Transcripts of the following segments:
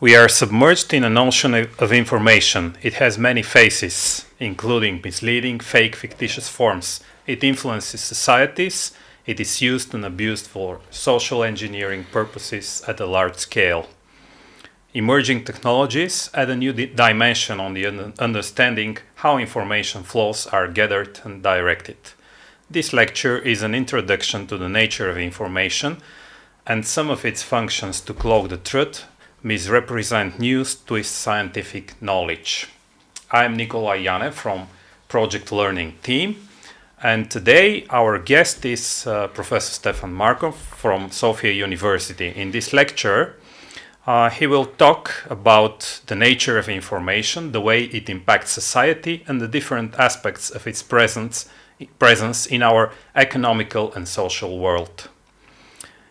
We are submerged in an ocean of information. It has many faces, including misleading, fake, fictitious forms. It influences societies. It is used and abused for social engineering purposes at a large scale. Emerging technologies add a new dimension on the understanding how information flows are gathered and directed. This lecture is an introduction to the nature of information and some of its functions to cloak the truth, misrepresent news, twist scientific knowledge. I'm Nikolai Jane from Project Learn.Inc team, and today our guest is Professor Stefan Markov from Sofia University. In this lecture, he will talk about the nature of information, the way it impacts society, and the different aspects of its presence in our economical and social world.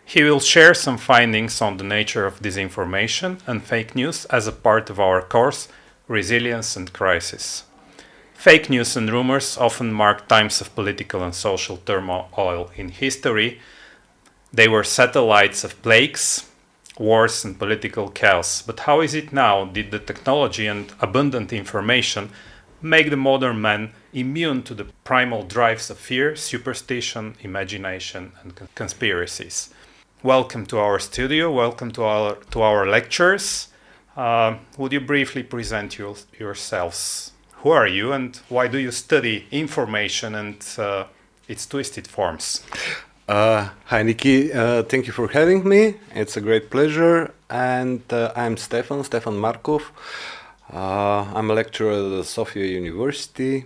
He will share some findings on the nature of disinformation and fake news as a part of our course, Resilience and Crisis. Fake news and rumors often mark times of political and social turmoil in history. They were satellites of plagues, wars and political chaos. But how is it now? Did the technology and abundant information make the modern man immune to the primal drives of fear, superstition, imagination, and conspiracies? Welcome to our studio. Welcome to our lectures. Would you briefly present yourselves? Who are you, and why do you study information and its twisted forms? Hi, Nikki. Thank you for having me. It's a great pleasure. And I'm Stefan Markov. I'm a lecturer at the Sofia University,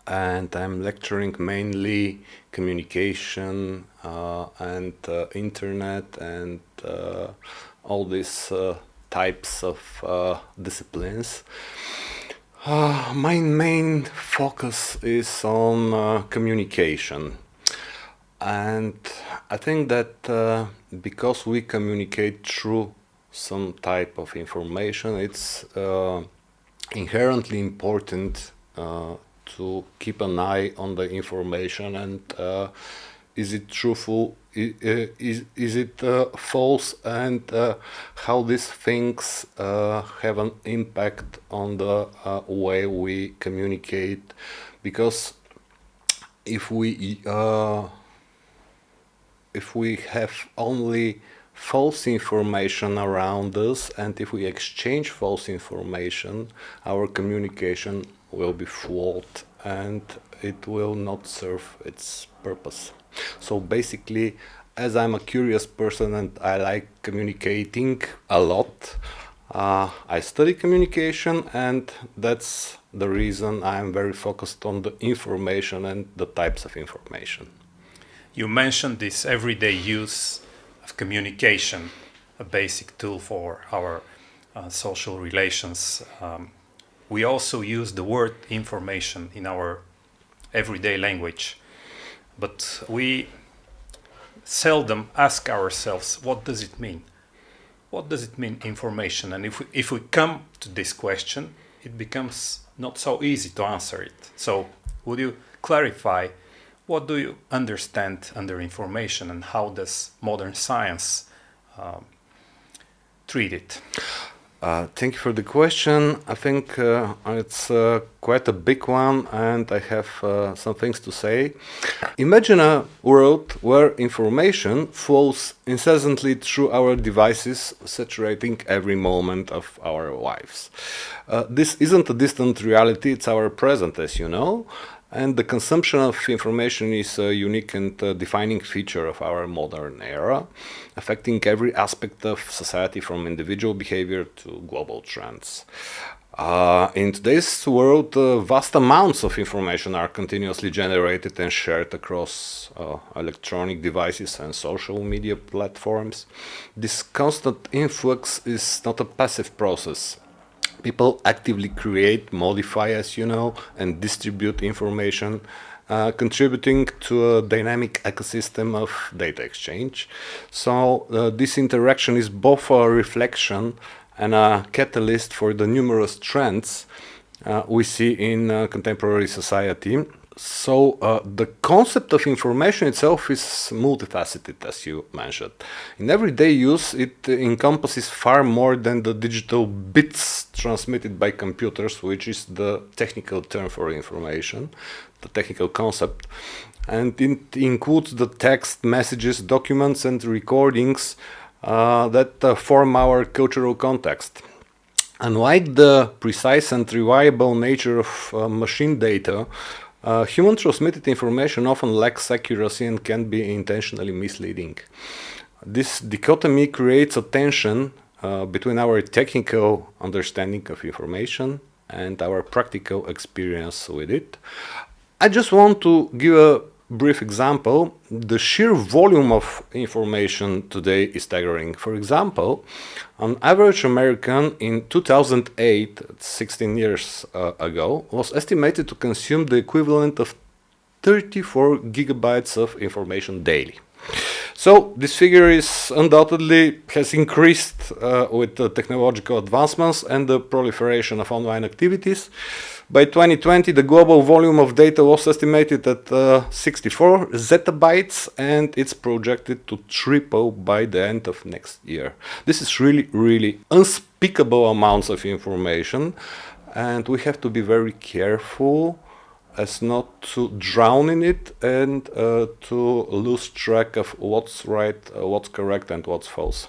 and I'm lecturing mainly communication and internet and all these types of disciplines. My main focus is on communication, and I think that because we communicate through some type of information, it's inherently important to keep an eye on the information and is it truthful, is it false, and how these things have an impact on the way we communicate. Because if we have only false information around us, and if we exchange false information, our communication will be flawed and it will not serve its purpose. So basically, as I'm a curious person and I like communicating a lot, I study communication, and that's the reason I'm very focused on the information and the types of information. You mentioned this everyday use of communication, a basic tool for our social relations. We also use the word information in our everyday language, but we seldom ask ourselves, what does it mean? What does it mean, information? And if we come to this question, it becomes not so easy to answer it. So would you clarify, what do you understand under information, and how does modern science treat it? Thank you for the question. I think it's quite a big one, and I have some things to say. Imagine a world where information flows incessantly through our devices, saturating every moment of our lives. This isn't a distant reality, it's our present, as you know. And the consumption of information is a unique and defining feature of our modern era, affecting every aspect of society from individual behavior to global trends. In today's world, vast amounts of information are continuously generated and shared across electronic devices and social media platforms. This constant influx is not a passive process. People actively create, modify, as you know, and distribute information, contributing to a dynamic ecosystem of data exchange. So this interaction is both a reflection and a catalyst for the numerous trends we see in contemporary society. The concept of information itself is multifaceted, as you mentioned. In everyday use, it encompasses far more than the digital bits transmitted by computers, which is the technical term for information, the technical concept. And it includes the text, messages, documents, and recordings that form our cultural context. Unlike the precise and reliable nature of machine data, human transmitted information often lacks accuracy and can be intentionally misleading. This dichotomy creates a tension between our technical understanding of information and our practical experience with it. I just want to give a brief example. The sheer volume of information today is staggering. For example, an average American in 2008, 16 years ago, was estimated to consume the equivalent of 34 gigabytes of information daily. So this figure is undoubtedly has increased with the technological advancements and the proliferation of online activities. By 2020, the global volume of data was estimated at 64 zettabytes, and it's projected to triple by the end of next year. This is really unspeakable amounts of information, and we have to be very careful as not to drown in it and to lose track of what's right, what's correct, and what's false.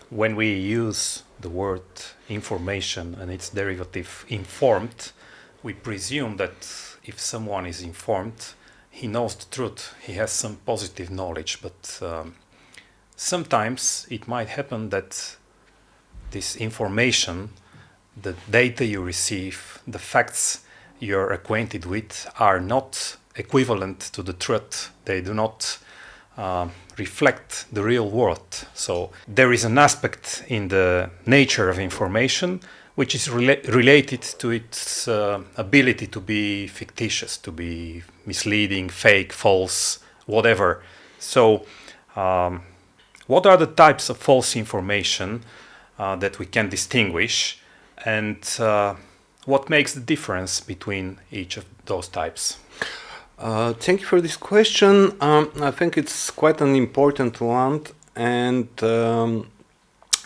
When we use the word information and its derivative informed, we presume that if someone is informed, he knows the truth, he has some positive knowledge, but sometimes it might happen that this information, the data you receive, the facts you're acquainted with are not equivalent to the truth. They do not reflect the real world. So there is an aspect in the nature of information which is related to its ability to be fictitious, to be misleading, fake, false, whatever. So what are the types of false information that we can distinguish, and what makes the difference between each of those types? Thank you for this question. I think it's quite an important one, and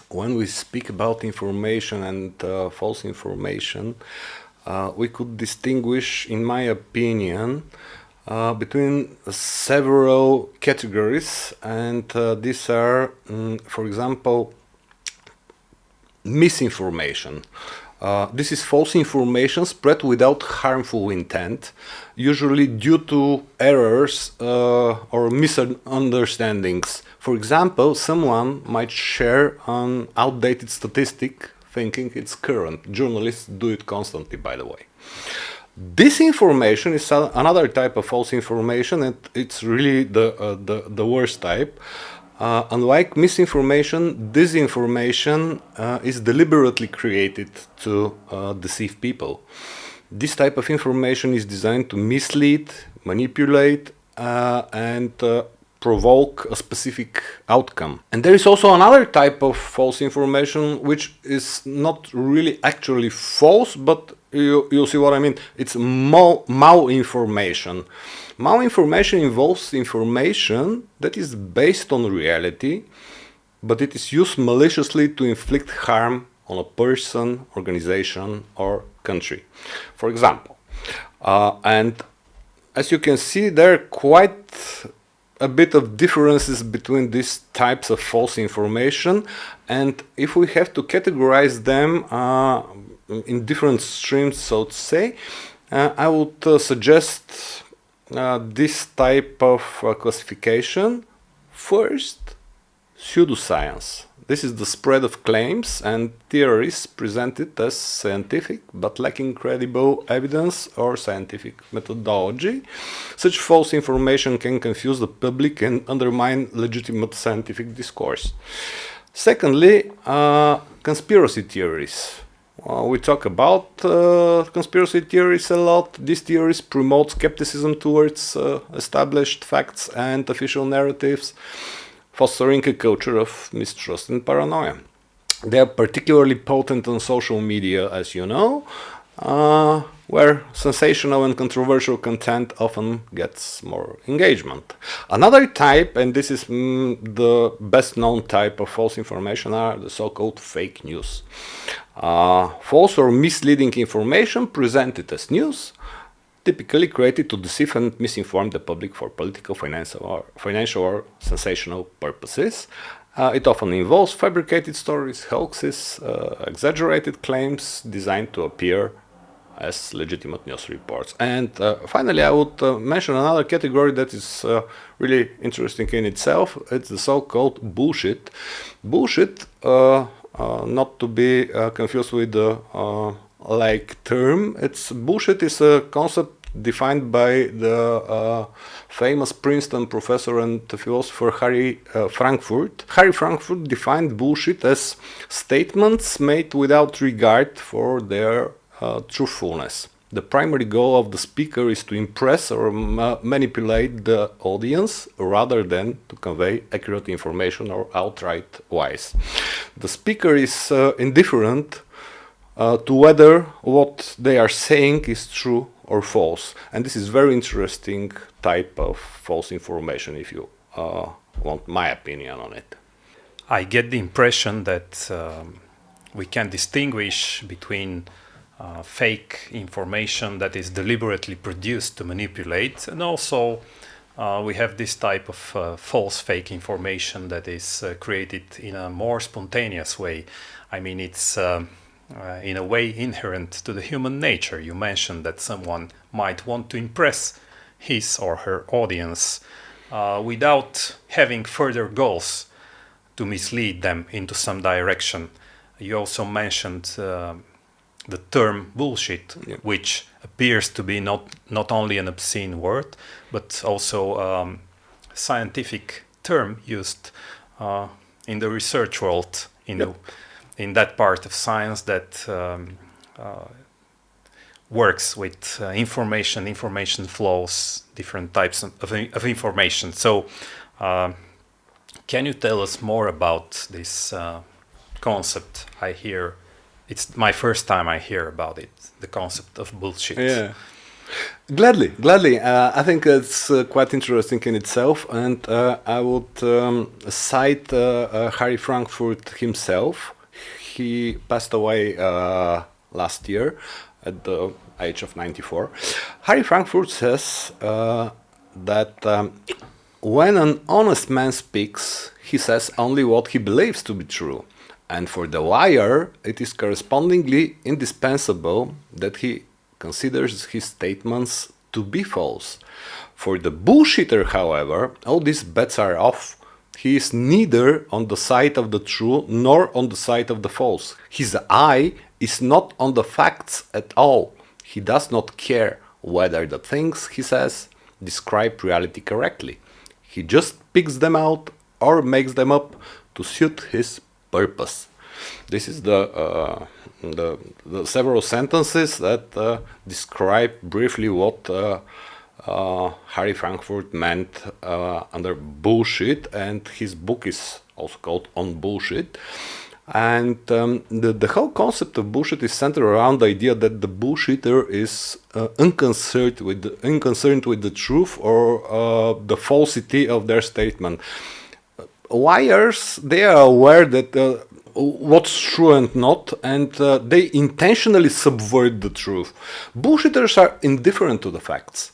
when we speak about information and false information, we could distinguish, in my opinion, between several categories, and these are, for example, misinformation. This is false information spread without harmful intent, usually due to errors or misunderstandings. For example, someone might share an outdated statistic thinking it's current. Journalists do it constantly, by the way. Disinformation is another type of false information, and it's really the worst type. Unlike misinformation, disinformation is deliberately created to deceive people. This type of information is designed to mislead, manipulate, and provoke a specific outcome. And there is also another type of false information which is not really actually false, but you'll see what I mean. It's malinformation. Malinformation involves information that is based on reality, but it is used maliciously to inflict harm on a person, organization, or country. For example, and as you can see, there are quite a bit of differences between these types of false information, and if we have to categorize them in different streams, so to say, I would suggest this type of classification. First, pseudoscience. This is the spread of claims and theories presented as scientific but lacking credible evidence or scientific methodology. Such false information can confuse the public and undermine legitimate scientific discourse. Secondly, conspiracy theories. We talk about conspiracy theories a lot. These theories promote skepticism towards established facts and official narratives, fostering a culture of mistrust and paranoia. They are particularly potent on social media, as you know. where sensational and controversial content often gets more engagement. Another type, and this is the best known type of false information, are the so-called fake news. False or misleading information presented as news, typically created to deceive and misinform the public for political, financial or sensational purposes. It often involves fabricated stories, hoaxes, exaggerated claims designed to appear as legitimate news reports. And finally, I would mention another category that is really interesting in itself. It's the so-called bullshit. Bullshit, not to be confused with the term. Bullshit is a concept defined by the famous Princeton professor and philosopher Harry Frankfurt. Harry Frankfurt defined bullshit as statements made without regard for their truthfulness. The primary goal of the speaker is to impress or manipulate the audience rather than to convey accurate information or outright lies. The speaker is indifferent to whether what they are saying is true or false. And this is very interesting type of false information, if you want my opinion on it. I get the impression that we can distinguish between fake information that is deliberately produced to manipulate, and also we have this type of false fake information that is created in a more spontaneous way. I mean, it's in a way inherent to the human nature. You mentioned that someone might want to impress his or her audience without having further goals to mislead them into some direction. You also mentioned the term bullshit, Yeah. which appears to be not only an obscene word, but also a scientific term used in the research world, in that part of science that works with information flows, different types of information. So can you tell us more about this concept? I hear, it's my first time I hear about it, the concept of bullshit. Yeah. Gladly. I think it's quite interesting in itself, and I would cite Harry Frankfurt himself. He passed away last year at the age of 94. Harry Frankfurt says that when an honest man speaks, he says only what he believes to be true. And for the liar, it is correspondingly indispensable that he considers his statements to be false. For the bullshitter, however, all these bets are off. He is neither on the side of the true nor on the side of the false. His eye is not on the facts at all. He does not care whether the things he says describe reality correctly. He just picks them out or makes them up to suit his purpose. This is the several sentences that describe briefly what Harry Frankfurt meant under bullshit, and his book is also called On Bullshit. And the whole concept of bullshit is centered around the idea that the bullshitter is unconcerned with the truth or the falsity of their statement. Liars, they are aware that what's true and not, and they intentionally subvert the truth. Bullshitters are indifferent to the facts.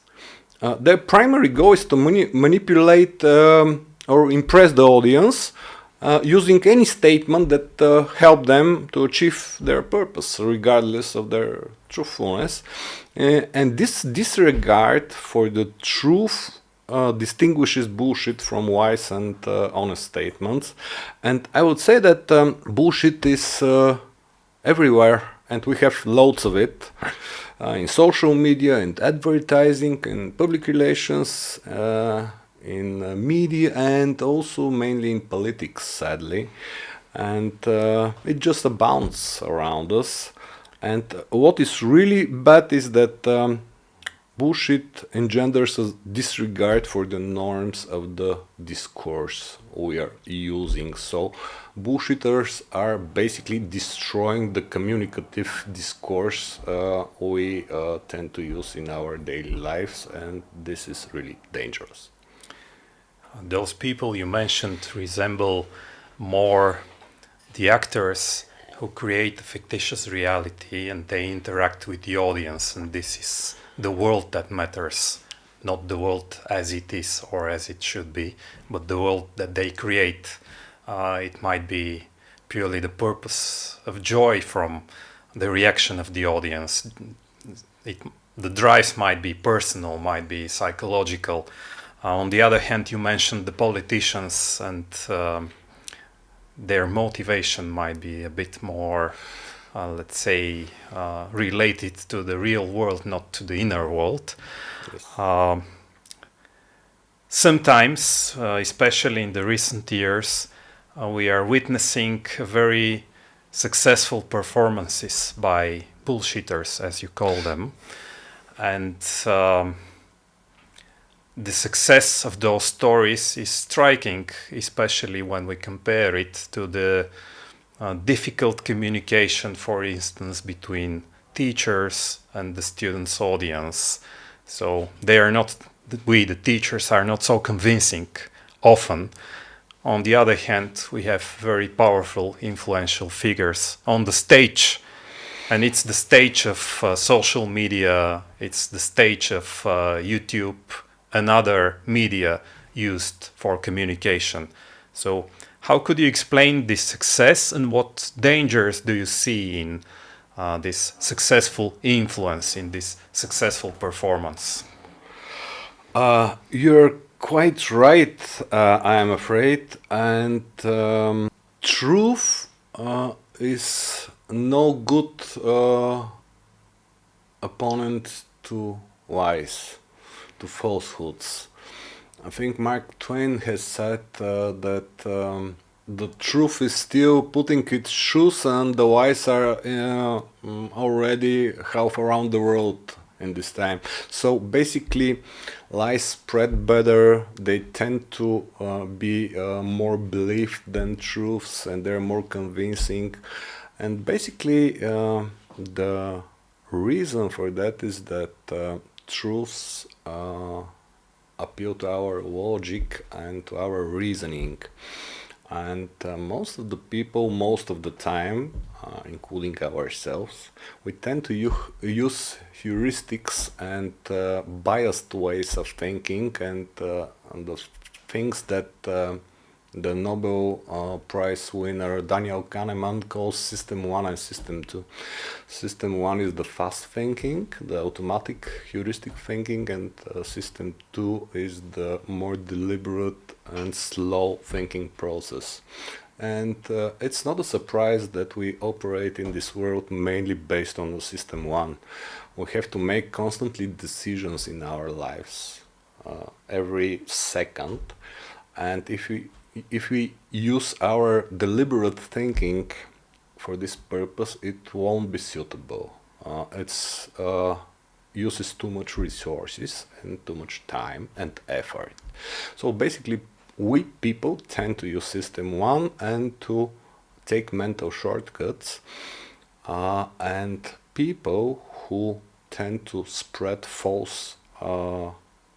Their primary goal is to manipulate or impress the audience using any statement that help them to achieve their purpose, regardless of their truthfulness. And this disregard for the truth distinguishes bullshit from wise and honest statements. And I would say that bullshit is everywhere, and we have loads of it in social media, in advertising, in public relations, in media, and also mainly in politics, sadly. And it just abounds around us. And what is really bad is that bullshit engenders a disregard for the norms of the discourse we are using. So bullshitters are basically destroying the communicative discourse we tend to use in our daily lives, and this is really dangerous. Those people you mentioned resemble more the actors who create a fictitious reality, and they interact with the audience, and this is the world that matters, not the world as it is or as it should be, but the world that they create. It might be purely the purpose of joy from the reaction of the audience. The drives might be personal, might be psychological. On the other hand, you mentioned the politicians, and their motivation might be a bit more, let's say, related to the real world, not to the inner world. Yes. Sometimes, especially in the recent years, we are witnessing very successful performances by bullshitters, as you call them. And the success of those stories is striking, especially when we compare it to the difficult communication, for instance, between teachers and the students' audience. So we, the teachers, are not so convincing often. On the other hand, we have very powerful, influential figures on the stage. And it's the stage of social media, it's the stage of YouTube, and other media used for communication. So how could you explain this success, and what dangers do you see in this successful influence, in this successful performance? You're quite right, I am afraid, and truth is no good opponent to lies, to falsehoods. I think Mark Twain has said that the truth is still putting its shoes and the lies are already half around the world in this time. So basically, lies spread better, they tend to be more believed than truths, and they're more convincing. And basically, the reason for that is that truths appeal to our logic and to our reasoning. And most of the people, most of the time, including ourselves, we tend to use heuristics and biased ways of thinking, and the things that the Nobel Prize winner Daniel Kahneman calls System 1 and System 2. System 1 is the fast thinking, the automatic heuristic thinking, and System 2 is the more deliberate and slow thinking process. And it's not a surprise that we operate in this world mainly based on the System 1. We have to make constantly decisions in our lives every second, and if we use our deliberate thinking for this purpose, it won't be suitable. It uses too much resources and too much time and effort. So basically, we people tend to use System 1 and to take mental shortcuts, and people who tend to spread false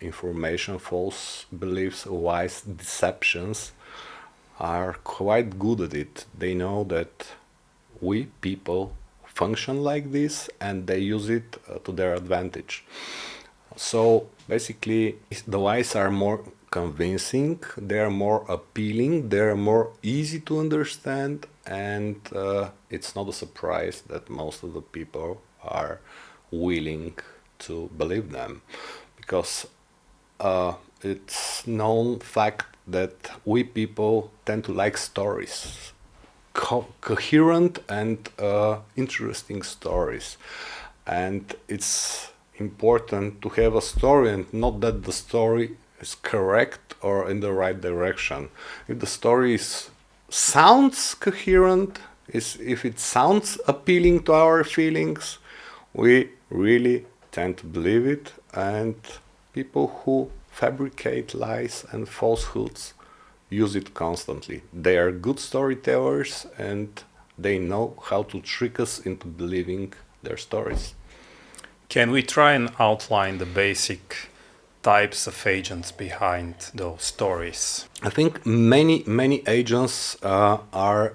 information, false beliefs, lies, deceptions, are quite good at it. They know that we people function like this, and they use it to their advantage. So basically, the lies are more convincing, they are more appealing, they are more easy to understand, and it's not a surprise that most of the people are willing to believe them, because it's known fact that we people tend to like stories, coherent and interesting stories, and it's important to have a story, and not that the story is correct or in the right direction. If the story sounds coherent, if it sounds appealing to our feelings, we really tend to believe it, and people who fabricate lies and falsehoods use it constantly. They are good storytellers and they know how to trick us into believing their stories. Can we try and outline the basic types of agents behind those stories? I think many agents are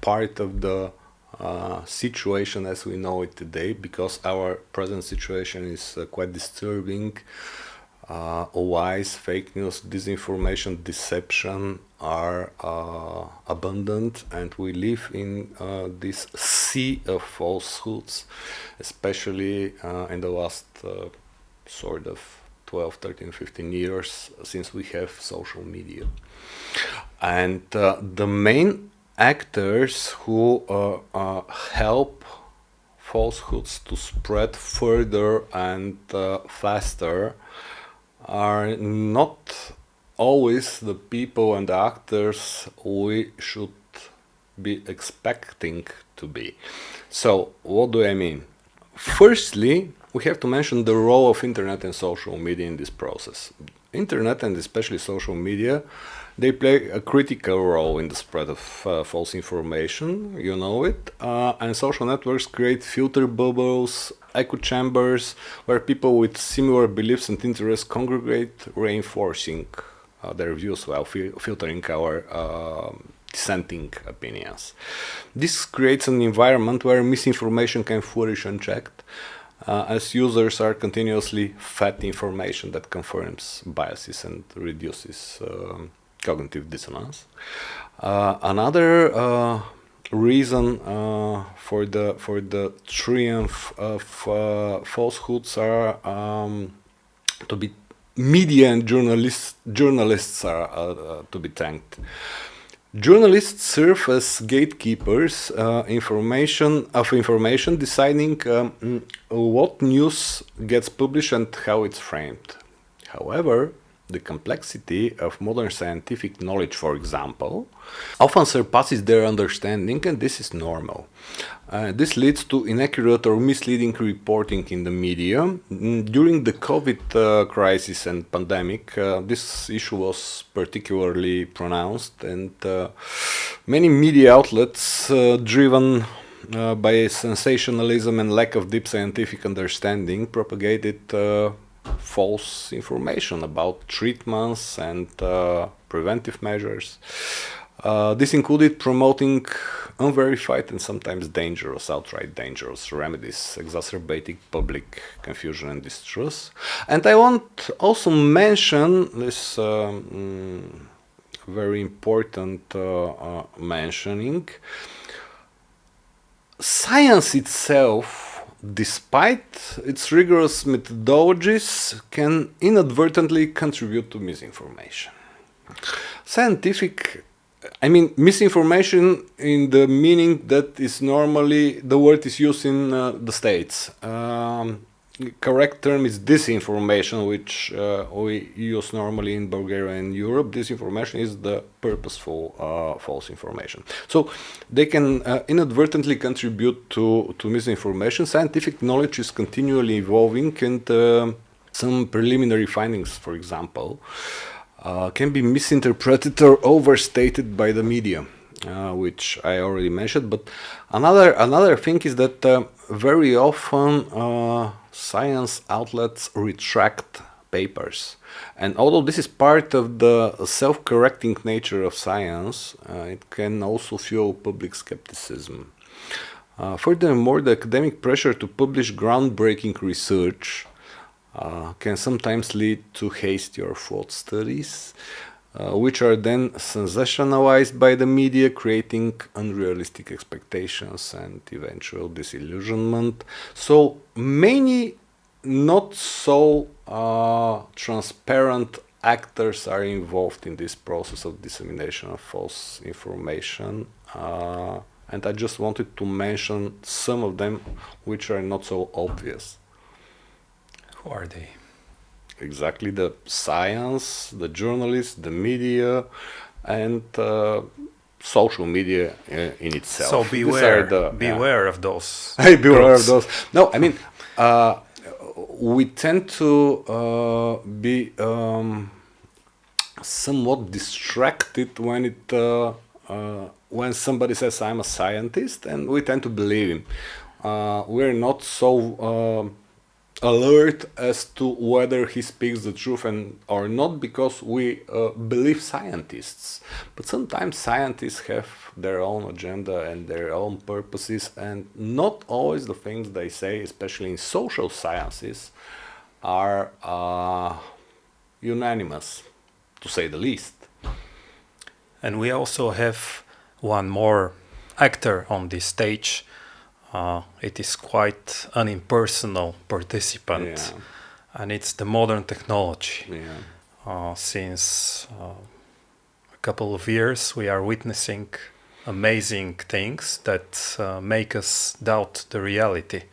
part of the situation as we know it today, because our present situation is quite disturbing. Lies, fake news, disinformation, deception are abundant, and we live in this sea of falsehoods, especially in the last sort of 12, 13, 15 years since we have social media. And the main actors who help falsehoods to spread further and faster are not always the people and the actors we should be expecting to be. So, what do I mean? Firstly, we have to mention the role of internet and social media in this process. Internet, and especially social media, they play a critical role in the spread of false information, you know it, and social networks create filter bubbles, echo chambers, where people with similar beliefs and interests congregate, reinforcing their views while filtering our dissenting opinions. This creates an environment where misinformation can flourish unchecked, as users are continuously fed information that confirms biases and reduces cognitive dissonance. Another reason for the triumph of falsehoods are to be media and journalists are to be thanked. Journalists serve as gatekeepers information, deciding what news gets published and how it's framed. However, the complexity of modern scientific knowledge, for example, often surpasses their understanding, and this is normal. This leads to inaccurate or misleading reporting in the media. During the COVID crisis and pandemic, this issue was particularly pronounced, and many media outlets driven by sensationalism and lack of deep scientific understanding propagated false information about treatments and preventive measures. This included promoting unverified and sometimes outright dangerous remedies, exacerbating public confusion and distrust. And I want also mention this very important mentioning. Science itself, despite its rigorous methodologies, can inadvertently contribute to misinformation. Misinformation in the meaning that is normally the word is used in the States. Correct term is disinformation, which we use normally in Bulgaria and Europe. Disinformation is the purposeful false information. So they can inadvertently contribute to misinformation. Scientific knowledge is continually evolving, and some preliminary findings, for example, can be misinterpreted or overstated by the media, which I already mentioned. But another thing is that very often science outlets retract papers. And although this is part of the self-correcting nature of science, it can also fuel public skepticism. Furthermore, the academic pressure to publish groundbreaking research can sometimes lead to hasty or flawed studies, which are then sensationalized by the media, creating unrealistic expectations and eventual disillusionment. So many not so transparent actors are involved in this process of dissemination of false information. And I just wanted to mention some of them which are not so obvious. Who are they? Exactly, the science, the journalists, the media, and social media in itself. So beware of those. Beware of those. No, we tend to be somewhat distracted when somebody says I'm a scientist, and we tend to believe him. We're not so alert as to whether he speaks the truth or not, because we believe scientists. But sometimes scientists have their own agenda and their own purposes, and not always the things they say, especially in social sciences, are unanimous, to say the least. And we also have one more actor on this stage. It is quite an impersonal participant, and it's the modern technology. Since a couple of years, we are witnessing amazing things that make us doubt the reality.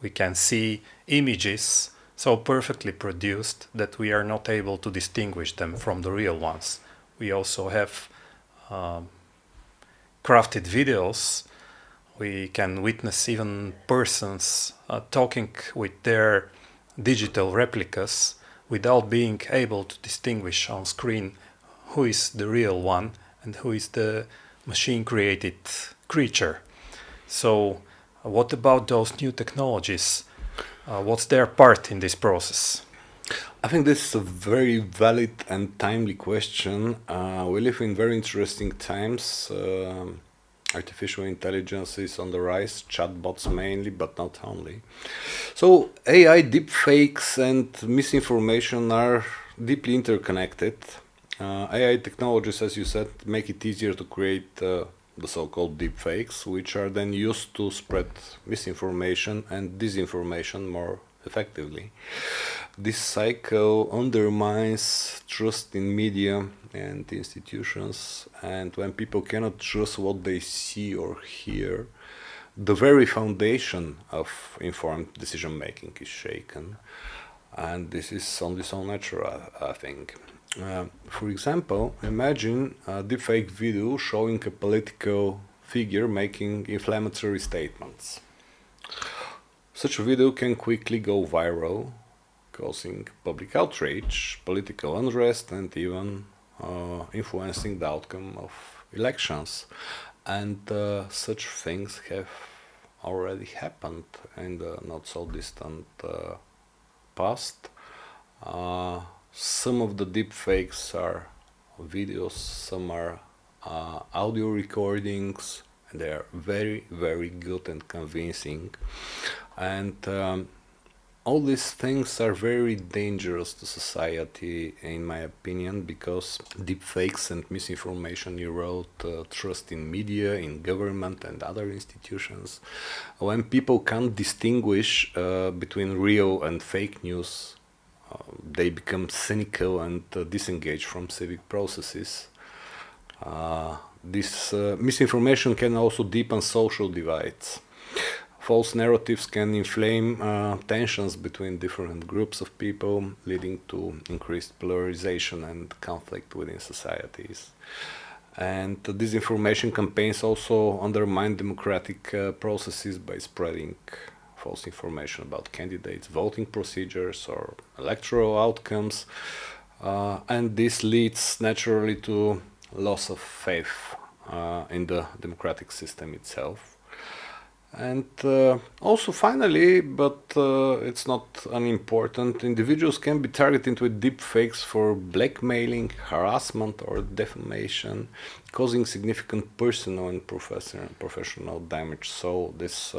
We can see images so perfectly produced that we are not able to distinguish them from the real ones. We also have crafted videos. We can witness even persons talking with their digital replicas without being able to distinguish on screen who is the real one and who is the machine-created creature. So what about those new technologies? What's their part in this process? I think this is a very valid and timely question. We live in very interesting times. Artificial intelligence is on the rise, chatbots mainly, but not only. So AI, deepfakes, and misinformation are deeply interconnected. AI technologies, as you said, make it easier to create the so-called deepfakes, which are then used to spread misinformation and disinformation more effectively. This cycle undermines trust in media and institutions, and when people cannot trust what they see or hear, the very foundation of informed decision making is shaken, and this is only so natural, I think. For example, imagine a deepfake video showing a political figure making inflammatory statements. Such a video can quickly go viral, causing public outrage, political unrest, and even influencing the outcome of elections. And such things have already happened in the not so distant past. Some of the deepfakes are videos, some are audio recordings, and they are very, very good and convincing. And all these things are very dangerous to society, in my opinion, because deepfakes and misinformation erode trust in media, in government, and other institutions. When people can't distinguish between real and fake news, they become cynical and disengage from civic processes. This misinformation can also deepen social divides. False narratives can inflame tensions between different groups of people, leading to increased polarization and conflict within societies. And disinformation campaigns also undermine democratic processes by spreading false information about candidates, voting procedures, or electoral outcomes. And this leads naturally to loss of faith in the democratic system itself. And also finally, but it's not unimportant, individuals can be targeted with deepfakes for blackmailing, harassment, or defamation, causing significant personal and professional damage. So these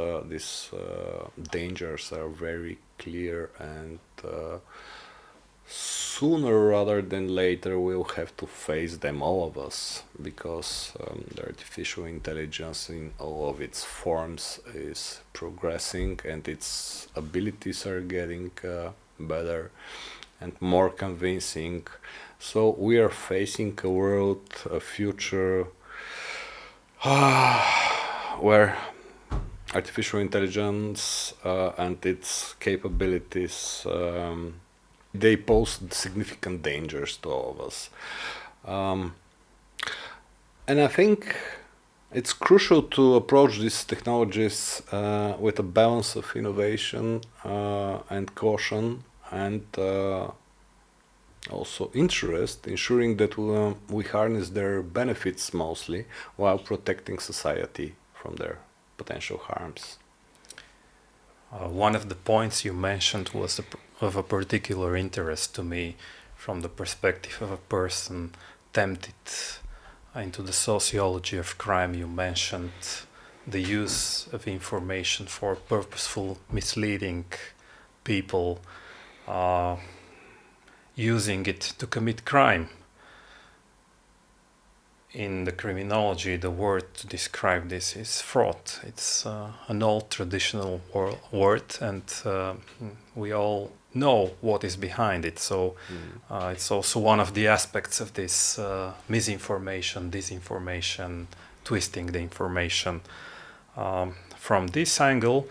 dangers are very clear, and sooner rather than later we'll have to face them, all of us, because the artificial intelligence in all of its forms is progressing, and its abilities are getting better and more convincing. So we are facing a world, a future where artificial intelligence and its capabilities they pose significant dangers to all of us. And I think It's crucial to approach these technologies with a balance of innovation and caution, and also interest, ensuring that we harness their benefits mostly while protecting society from their potential harms. One of the points you mentioned was of a particular interest to me from the perspective of a person tempted into the sociology of crime. You mentioned the use of information for purposeful misleading people, using it to commit crime. In the criminology, the word to describe this is fraud. It's an old traditional word, and we all know what is behind it. So it's also one of the aspects of this misinformation, disinformation, twisting the information. From this angle,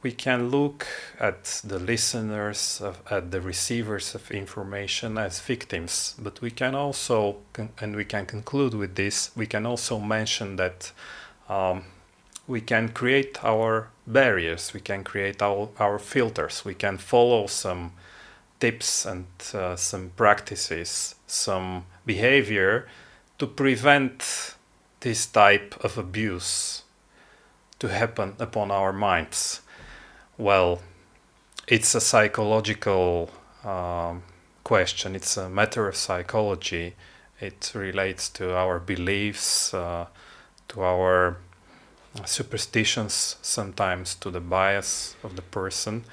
we can look at the listeners, at the receivers of information as victims, but we can also, and we can conclude with this, we can also mention that we can create our barriers, we can create our filters, we can follow some tips and some practices, some behavior to prevent this type of abuse to happen upon our minds. Well, it's a psychological question. It's a matter of psychology. It relates to our beliefs, to our superstitions, sometimes to the bias of the person.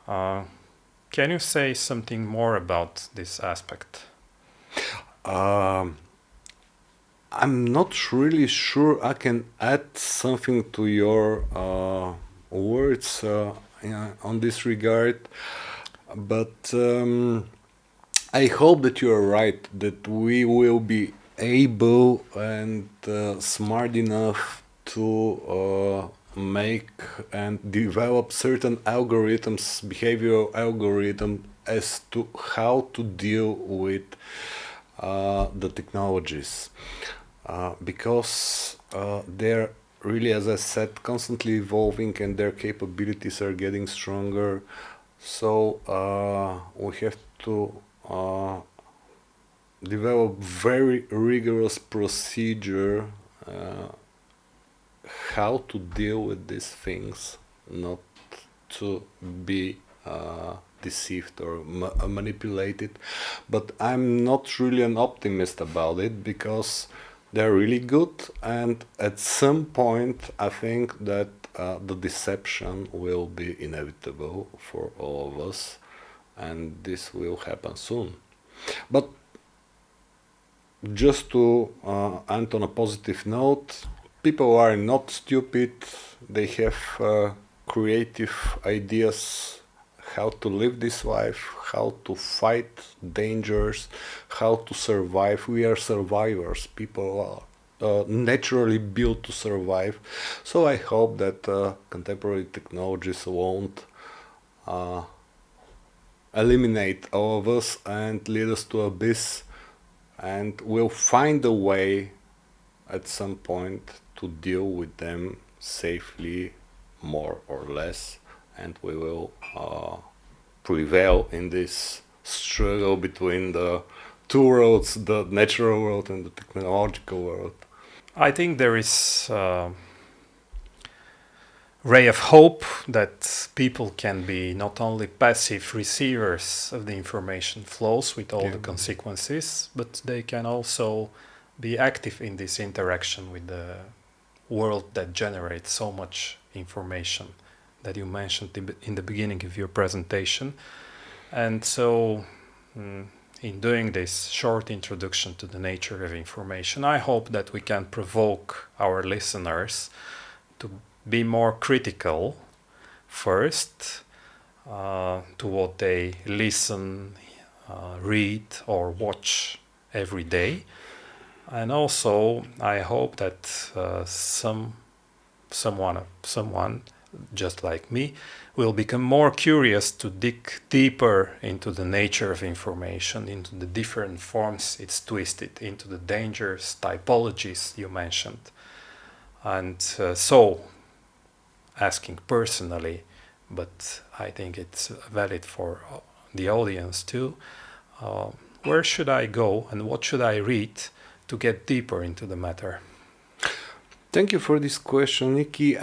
Can you say something more about this aspect? I'm not really sure I can add something to your words on this regard, but I hope that you are right, that we will be able and smart enough to make and develop certain algorithms, behavioral algorithms, as to how to deal with the technologies, because they're really, as I said, constantly evolving and their capabilities are getting stronger. So we have to develop very rigorous procedure how to deal with these things, not to be deceived or manipulated. But I'm not really an optimist about it, because they're really good, and at some point I think that the deception will be inevitable for all of us, and this will happen soon. But just to end on a positive note, people are not stupid. They have creative ideas how to live this life, how to fight dangers, how to survive. We are survivors. People are naturally built to survive. So I hope that contemporary technologies won't eliminate all of us and lead us to abyss, and we'll find a way at some point to deal with them safely, more or less, and we will prevail in this struggle between the two worlds, the natural world and the technological world. I think there is a ray of hope that people can be not only passive receivers of the information flows with all the consequences, but they can also be active in this interaction with the world that generates so much information that you mentioned in the beginning of your presentation. And so in doing this short introduction to the nature of information, I hope that we can provoke our listeners to be more critical first to what they listen, read or watch every day. And also I hope that someone just like me, will become more curious to dig deeper into the nature of information, into the different forms it's twisted, into the dangers, typologies you mentioned. And so, asking personally, but I think it's valid for the audience too, where should I go and what should I read to get deeper into the matter? Thank you for this question, Nikki.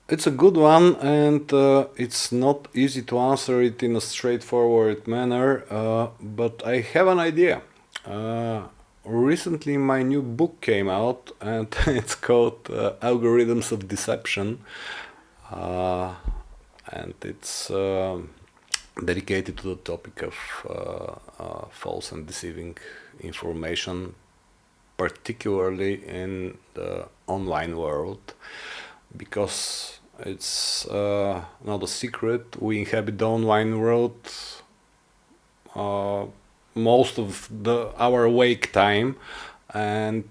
It's a good one, and it's not easy to answer it in a straightforward manner, but I have an idea. Recently, my new book came out, and it's called Algorithms of Deception, and it's dedicated to the topic of false and deceiving information, particularly in the online world, because it's not a secret. We inhabit the online world most of our awake time, and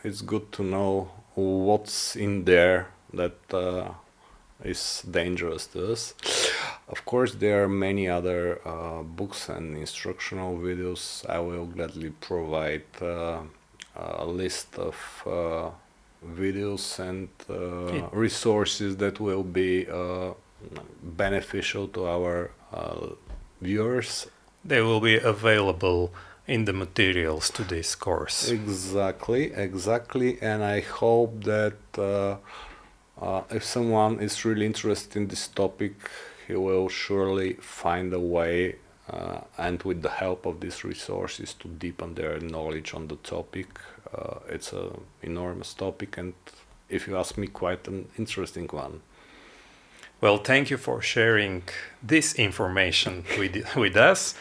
it's good to know what's in there that is dangerous to us. Of course, there are many other books and instructional videos. I will gladly provide a list of videos and resources that will be beneficial to our viewers. They will be available in the materials to this course. Exactly, and I hope that if someone is really interested in this topic, he will surely find a way, and with the help of these resources, to deepen their knowledge on the topic. It's an enormous topic, and if you ask me, quite an interesting one. Well, thank you for sharing this information with us,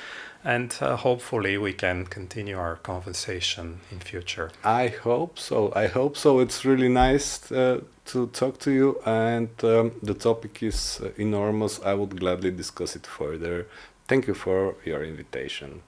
and hopefully we can continue our conversation in future. I hope so. It's really nice to talk to you, and the topic is enormous. I would gladly discuss it further. Thank you for your invitation.